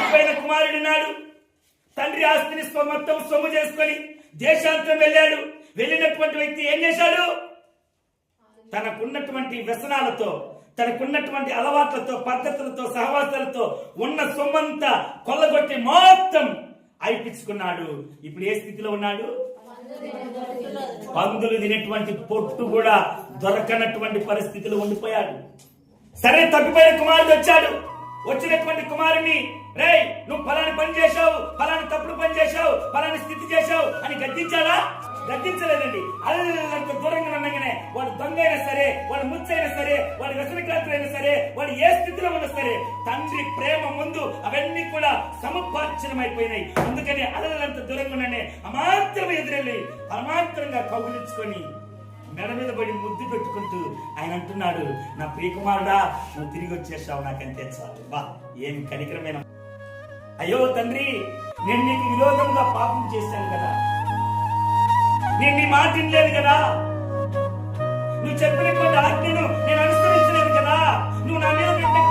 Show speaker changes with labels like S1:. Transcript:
S1: తప్పిపోయిన కుమారుడున్నాడు. తండ్రి ఆస్తిని మొత్తం సొమ్ము చేసుకొని దేశాంతరం వెళ్ళాడు. వెళ్ళినటువంటి వ్యక్తి ఏం చేశాడు? తనకున్నటువంటి వ్యసనాలతో, తనకున్నటువంటి అలవాట్లతో, పద్ధతులతో, సహవాసాలతో ఉన్న సొమ్మంతా కొల్లగొట్టి మొత్తం అయిపించుకున్నాడు. ఇప్పుడు ఏ స్థితిలో ఉన్నాడు? పందులు తినేటువంటి పొట్టు కూడా దొరకనటువంటి పరిస్థితిలో ఉండిపోయాడు. సరే, తప్పిపోయిన కుమారుడు వచ్చాడు. వచ్చినటువంటి కుమారుని, రేయ్ నువ్వు ఫలాని పని చేశావు, ఫలాని తప్పుడు పని చేశావు, ఫలాని స్థితి చేశావు అని గద్దించాడా? గద్దించలేదండి. అల్లంత దూరంగా ఉండగానే వాడు దొంగ అయినా సరే, వాడు ముచ్చైనా సరే, వాడు వ్యసనకారులైనా సరే, వాడు ఏ స్థితిలో ఉన్నా సరే, తండ్రి ప్రేమ ముందు అవన్నీ కూడా సముపార్జనమైపోయినాయి. అందుకని అల్లంత దూరంగా ఉండనే అమాత్రం ఎదురెళ్ళి అమాత్రంగా కౌగిలించుకొని మెడ మీద పడి ముద్దు పెట్టుకుంటూ ఆయన అంటున్నాడు, నా ప్రియకుమారుడా, నువ్వు తిరిగి వచ్చేసావు, నాకంతే చాలు. బా, ఏమి కనికరమైన. అయ్యో తండ్రి, నేను నీకు విరోధంగా పాపం చేశాను కదా, నేను నీ మాట వినలేదు కదా, నువ్వు చెప్పినటువంటి ఆజ్ఞను నేను అనుసరించలేదు కదా, నువ్వు నా మీద పెట్టిన